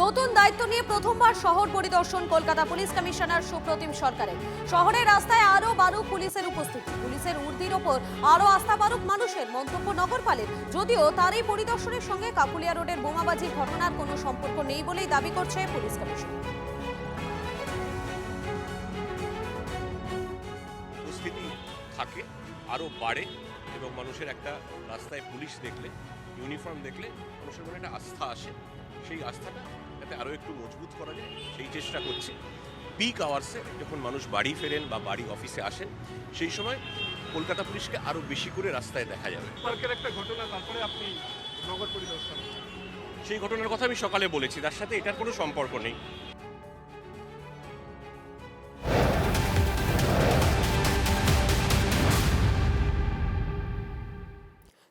নতুন দায়িত্ব নিয়ে প্রথমবার শহর পরিদর্শন কলকাতা পুলিশ কমিশনার সুপ্রতিম সরকারের। শহরের রাস্তায় আরো বাড়ুক পুলিশের উপস্থিতি, পুলিশের উর্দির ওপর আরো আস্থা বাড়ুক মানুষের, মন্তব্য নগরপালের। যদিও তার এই পরিদর্শনের সঙ্গে কাপুলিয়া রোডের বোমাবাজির ঘটনার কোনো সম্পর্ক নেই বলেই দাবি করছে পুলিশ কমিশন। উপস্থিতি থাকে আরো বাড়ে এবং মানুষের একটা রাস্তায় পুলিশ দেখলে, ইউনিফর্ম দেখলে মানুষের মনে একটা আস্থা আসে। সেই আস্থাটা যাতে আরও একটু মজবুত করা যায় সেই চেষ্টা করছি। পিক আওয়ার্সে যখন মানুষ বাড়ি ফেরেন বা বাড়ি অফিসে আসেন, সেই সময় কলকাতা পুলিশকে আরও বেশি করে রাস্তায় দেখা যাবে। একটা ঘটনা, তারপরে আপনি নগর পরিদর্শন, সেই ঘটনার কথা আমি সকালে বলেছি, তার সাথে এটার কোনো সম্পর্ক নেই।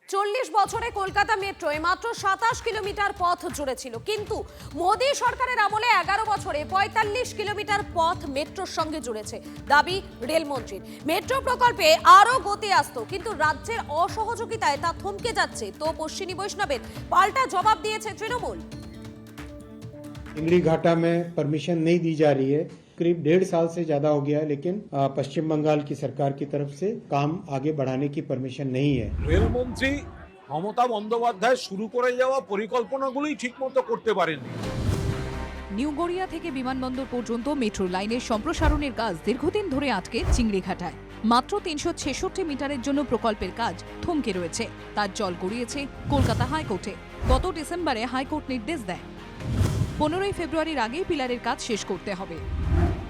40 বছরে কলকাতা মেট্রোয় মাত্র 27 কিলোমিটার পথ জুড়ে ছিল, কিন্তু মোদী সরকারের আমলে 11 বছরে 45 কিলোমিটার পথ মেট্রোর সঙ্গে জুড়েছে। দাবি রেলমন্ত্রীর। মেট্রো প্রকল্পে আরো গতি আসতো, কিন্তু রাজ্যের অসহযোগিতায় তা থমকে যাচ্ছে। তো পশ্চিমী বৈষ্ণবের পাল্টা জবাব দিয়েছে তৃণমূল। चिंगड़ी घाटा में परमिशन नहीं दी जा रही है। करीब 1.5 साल से ज्यादा हो गया है, लेकिन पश्चिम बंगाल की सरकार की तरफ से काम आगे बढ़ाने की परमिशन नहीं है। রেলমন্ত্রী মমতা বন্দ্যোপাধ্যায় শুরু করে যাওয়া পরিকল্পনাগুলোই ঠিকমতো করতে পারেননি। নিউ গড়িয়া থেকে বিমানবন্দর পর্যন্ত মেট্রো লাইনের সম্প্রসারণের কাজ দীর্ঘদিন ধরে আটকে চিংড়িঘাটায়। মাত্র 366 মিটারের জন্য প্রকল্পের কাজ থমকে রয়েছে। তার জল গড়িয়েছে কলকাতা হাইকোর্টে। গত ডিসেম্বরে হাইকোর্ট নির্দেশ দেয় 15 ফেব্রুয়ারির আগেই পিলারের কাজ শেষ করতে হবে,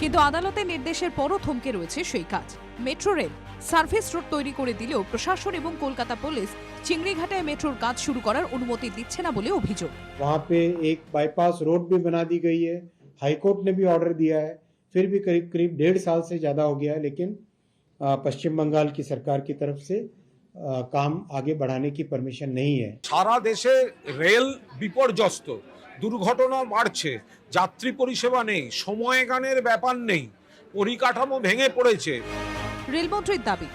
কিন্তু আদালতের নির্দেশের পরও থমকে রয়েছে সেই কাজ। মেট্রো রেল সার্ভিস রোড তৈরি করে দিলেও প্রশাসন এবং কলকাতা পুলিশ চিংড়িঘাটায় মেট্রোর কাজ শুরু করার অনুমতি দিচ্ছে না বলে অভিযোগ। वहाँ पे एक बाईपास रोड भी बना दी गई है, हाईकोर्ट ने भी ऑर्डर दिया है, फिर भी करीब 1.5 साल से ज्यादा हो गया है, लेकिन पश्चिम बंगाल की सरकार की तरफ से काम आगे बढ़ाने की परमिशन नहीं है। সারা দেশে রেল বিপর্যস্ত, দুর্ঘটনা বাড়ছে, যাত্রী পরিষেবা নেই, সময়গানের ব্যাপার নেই, পরিকাঠামো ভেঙে পড়েছে। রেলমন্ত্রীর দাবি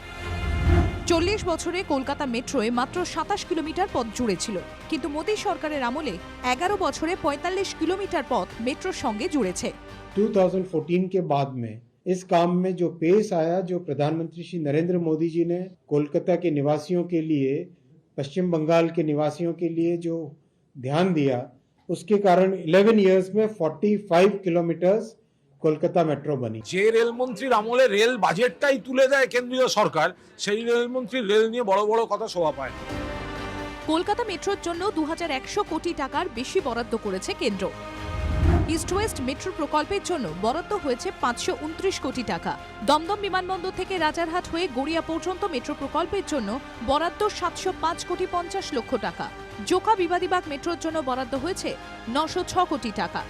40 বছরে কলকাতা মেট্রোয় মাত্র 27 কিলোমিটার পথ জুড়ে ছিল, কিন্তু মোদী সরকারের আমলে 11 বছরে 45 কিলোমিটার পথ মেট্রোর সঙ্গে জুড়েছে। 2014 के बाद में इस काम में जो पेश आया, जो प्रधानमंत्री श्री नरेंद्र मोदी जी ने कोलकाता के निवासियों के लिए, पश्चिम बंगाल के निवासियों के लिए जो ध्यान दिया, उसके कारण 11 इयर्स में 45 किलोमीटर्स কলকাতা মেট্রো বনি। যে রেলমন্ত্রীর আমলে রেল বাজেটটাই তুলে দেয় কেন্দ্রীয় সরকার, সেই রেলমন্ত্রী রেল নিয়ে বড় বড় কথা শোভা পায় না। কলকাতা মেট্রোর জন্য 2100 কোটি টাকার বেশি বরাদ্দ করেছে কেন্দ্র। ইস্ট ওয়েস্ট মেট্রো প্রকল্পের জন্য বরাদ্দ হয়েছে 529 কোটি টাকা। দমদম বিমানবন্দর থেকে রাজারহাট হয়ে গড়িয়া পর্যন্ত মেট্রো প্রকল্পের জন্য বরাদ্দ 705 কোটি 50 লক্ষ টাকা। জোকা বিবাদীবাগ মেট্রোর জন্য বরাদ্দ হয়েছে 906 কোটি টাকা।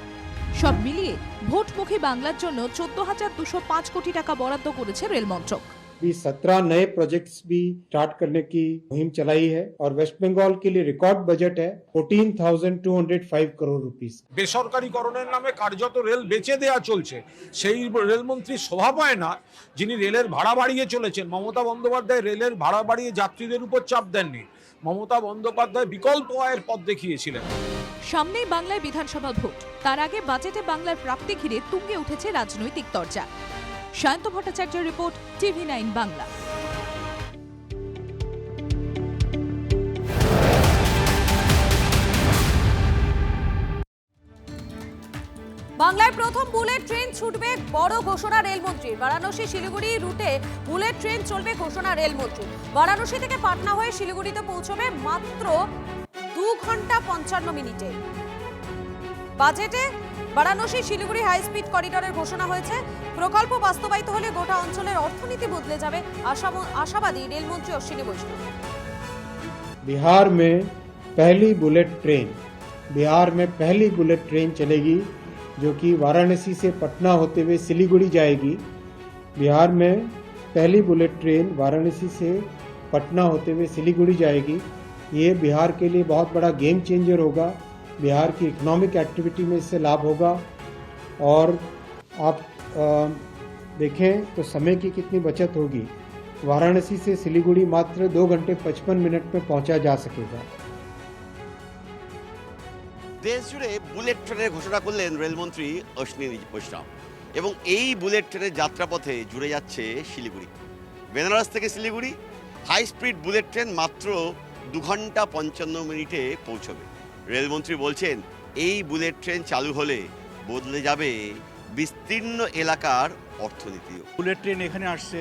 সব মিলিয়ে ভোটমুখী বাংলার জন্য 14,205 কোটি টাকা বরাদ্দ করেছে রেল মন্ত্রক। 17 नए प्रोजेक्ट्स भी स्टार्ट करने की मुहिम चलाई है और वेस्ट बंगाल के लिए रिकॉर्ड बजट है 14,205 करोड़ रुपीस। বেসরকারীকরণের নামে কার্যত রেল বেচে দেওয়া চলছে। সেই রেলমন্ত্রী শোভা পায় না যিনি রেলের ভাড়া বাড়িয়ে চলেছেন। মমতা বন্দ্যোপাধ্যায় রেলের ভাড়া বাড়িয়ে যাত্রীদের উপর চাপ দেননি। মমতা বন্দ্যোপাধ্যায় বিকল্প আয়ের পথ দেখিয়েছিলেন। সামনেই বাংলায় বিধানসভা ভোট, তার আগে বাজেটে বাংলার প্রাপ্তি ঘিরে তুঙ্গে উঠেছে রাজনৈতিক চর্চা। শান্ত ভট্টাচার্যের রিপোর্ট, TV9 বাংলা। বাংলায় প্রথম বুলেট ট্রেন ছুটবে, বড় ঘোষণা রেলমন্ত্রীর। বারাণসী শিলিগুড়ি রুটে বুলেট ট্রেন চলবে, ঘোষণা রেলমন্ত্রীর। বারাণসী থেকে পাটনা হয়ে শিলিগুড়িতে পৌঁছবে মাত্র 2 ঘন্টা 55 মিনিটে। বাজেটে বারাণসী শিলিগুড়ি হাই স্পিড করিডোরের ঘোষণা হয়েছে। প্রকল্প বাস্তবায়িত হলে গোটা অঞ্চলের অর্থনীতি বদলে যাবে, আশাবাদী রেলমন্ত্রী অশ্বিনী বৈষ্ণব। बिहार में पहली बुलेट ट्रेन चलेगी, जो कि वाराणसी से पटना होते हुए सिलीगुड़ी जाएगी। बिहार में पहली बुलेट ट्रेन वाराणसी से पटना होते हुए सिलीगुड़ी जाएगी। ये बिहार के लिए बहुत बड़ा गेम चेंजर होगा। बिहार की इकोनॉमिक एक्टिविटी में इससे लाभ होगा। और आप देखें तो समय की कितनी बचत होगी। वाराणसी से सिलीगुड़ी मात्र 2 घंटे 55 मिनट में पहुंचा जा सकेगा। দেশ জুড়ে বুলেট ট্রেনের ঘোষণা করলেন রেলমন্ত্রী অশ্বিনী বৈষ্ণব এবং এই বুলেট ট্রেনের যাত্রাপথে জুড়ে যাচ্ছে শিলিগুড়ি। বেনারস থেকে Siliguri high speed bullet train মাত্র 2 ঘন্টা 55 মিনিটে পৌঁছবে। রেলমন্ত্রী বলছেন এই বুলেট ট্রেন চালু হলে বদলে যাবে বিস্তীর্ণ এলাকার অর্থনীতিও। বুলেট ট্রেন এখানে আসছে,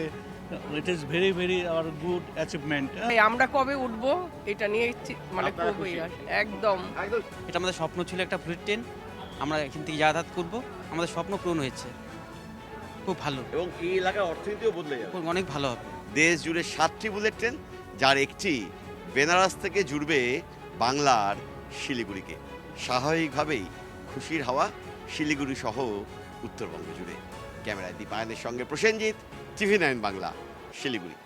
it is very very hour good achievement. আমরা কবে উঠবো এটা নিয়ে মানে আপনারা খুবই খুশি? একদম। এটা আমাদের স্বপ্ন ছিল একটা বুলেট ট্রেন, আমরা এখান থেকে যাতায়াত করব, আমাদের স্বপ্ন পূরণ হয়েছে। খুব ভালো এবং এই এলাকার অর্থনীতিও বদলে যাবে। অনেক ভালো হবে। দেশ জুড়ে 7টি বুলেট ট্রেন, যার একটি বেনারস থেকে জুড়বে বাংলার শিলিগুড়িকে। স্বাভাবিকভাবেই খুশির হাওয়া শিলিগুড়ি সহ উত্তরবঙ্গ জুড়ে। ক্যামেরায় দীপায়নের সঙ্গে প্রসেনজিৎ, TV9 বাংলা, শিলিগুড়ি।